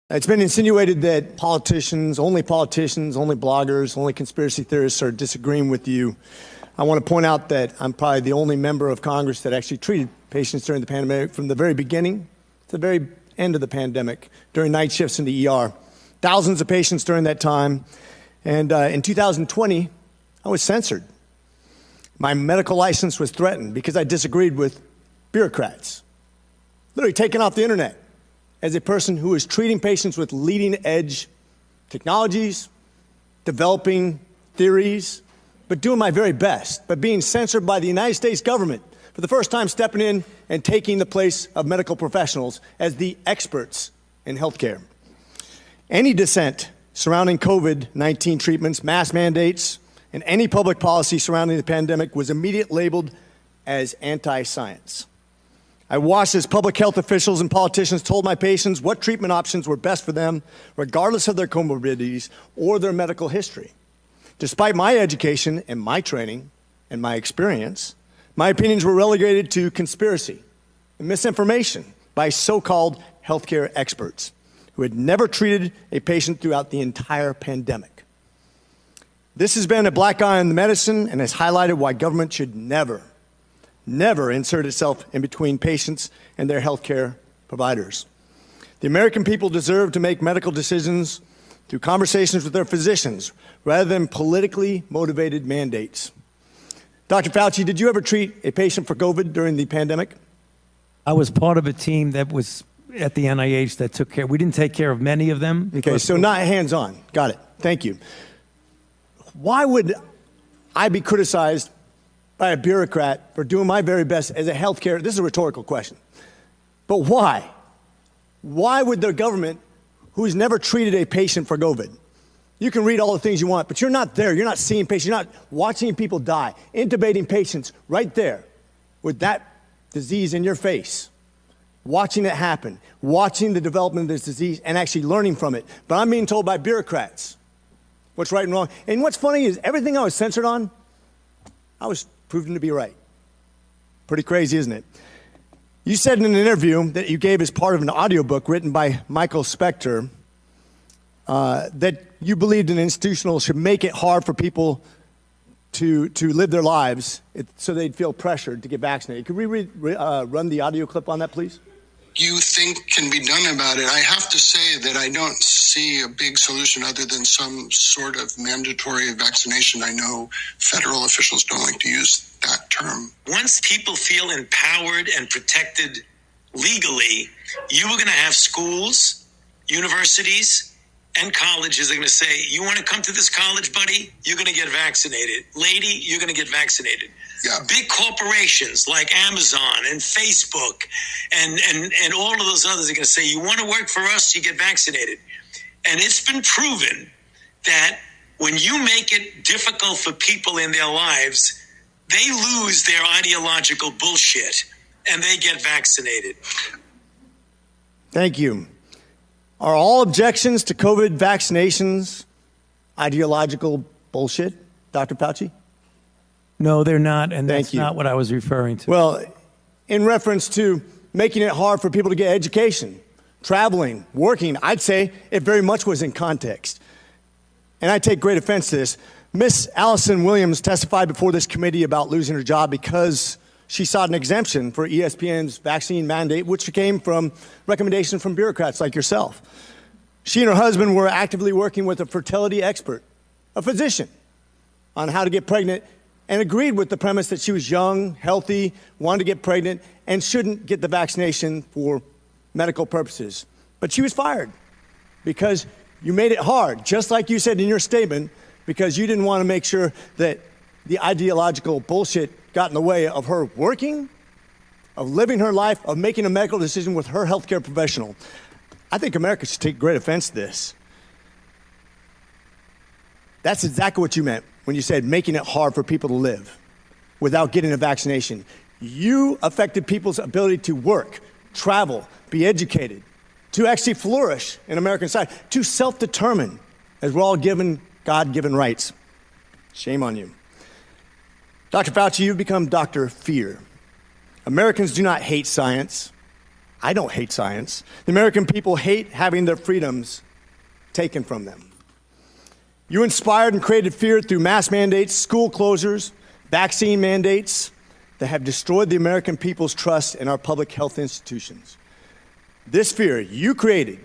It's been insinuated that politicians, only bloggers, only conspiracy theorists are disagreeing with you. I want to point out that I'm probably the only member of Congress that actually treated patients during the pandemic from the very beginning to the very end of the pandemic, during night shifts in the ER. Thousands of patients during that time. And in 2020, I was censored. My medical license was threatened because I disagreed with bureaucrats. Literally taken off the internet as a person who is treating patients with leading-edge technologies, developing theories, but doing my very best, but being censored by the United States government for the first time, stepping in and taking the place of medical professionals as the experts in healthcare. Any dissent surrounding COVID-19 treatments, mask mandates, and any public policy surrounding the pandemic was immediately labeled as anti-science. I watched as public health officials and politicians told my patients what treatment options were best for them, regardless of their comorbidities or their medical history. Despite my education and my training and my experience, my opinions were relegated to conspiracy and misinformation by so-called healthcare experts who had never treated a patient throughout the entire pandemic. This has been a black eye on the medicine and has highlighted why government should never insert itself in between patients and their healthcare providers. The American people deserve to make medical decisions through conversations with their physicians rather than politically motivated mandates. Dr. Fauci, did you ever treat a patient for COVID during the pandemic? I was part of a team that was at the NIH that took care. We didn't take care of many of them. Okay, so not hands-on. Got it. Thank you. Why would I be criticized by a bureaucrat for doing my very best as a healthcare? This is a rhetorical question. But why? Why would the government, who's never treated a patient for COVID, you can read all the things you want, but you're not there. You're not seeing patients. You're not watching people die, intubating patients right there with that disease in your face, watching it happen, watching the development of this disease and actually learning from it. But I'm being told by bureaucrats what's right and wrong. And what's funny is everything I was censored on, I was proven to be right. Pretty crazy, isn't it? You said in an interview that you gave as part of an audiobook written by Michael Spector that you believed an institutional should make it hard for people to live their lives so they'd feel pressured to get vaccinated. Could we run the audio clip on that, please? You think can be done about it. I have to say that I don't see a big solution other than some sort of mandatory vaccination. I know federal officials don't like to use that term. Once people feel empowered and protected legally, you are going to have schools, universities, and colleges are going to say, you want to come to this college, buddy? You're going to get vaccinated. Lady, you're going to get vaccinated. Yeah. Big corporations like Amazon and Facebook and all of those others are going to say, you want to work for us, you get vaccinated. And it's been proven that when you make it difficult for people in their lives, they lose their ideological bullshit and they get vaccinated. Thank you. Are all objections to COVID vaccinations ideological bullshit, Dr. Fauci? No, they're not, and that's not what I was referring to. Well, in reference to making it hard for people to get education, traveling, working, I'd say it very much was in context. And I take great offense to this. Miss Allison Williams testified before this committee about losing her job because she sought an exemption for ESPN's vaccine mandate, which came from recommendations from bureaucrats like yourself. She and her husband were actively working with a fertility expert, a physician, on how to get pregnant, and agreed with the premise that she was young, healthy, wanted to get pregnant, and shouldn't get the vaccination for medical purposes. But she was fired because you made it hard, just like you said in your statement, because you didn't want to make sure that the ideological bullshit got in the way of her working, of living her life, of making a medical decision with her healthcare professional. I think America should take great offense to this. That's exactly what you meant when you said making it hard for people to live without getting a vaccination. You affected people's ability to work, travel, be educated, to actually flourish in American society, to self-determine, as we're all given God-given rights. Shame on you. Dr. Fauci, you've become Dr. Fear. Americans do not hate science. I don't hate science. The American people hate having their freedoms taken from them. You inspired and created fear through mass mandates, school closures, vaccine mandates that have destroyed the American people's trust in our public health institutions. This fear you created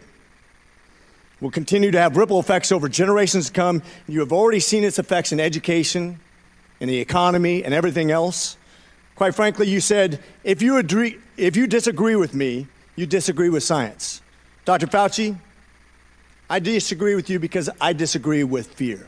will continue to have ripple effects over generations to come. You have already seen its effects in education, in the economy, and everything else. Quite frankly, you said, if you disagree with me, you disagree with science. Dr. Fauci, I disagree with you because I disagree with fear.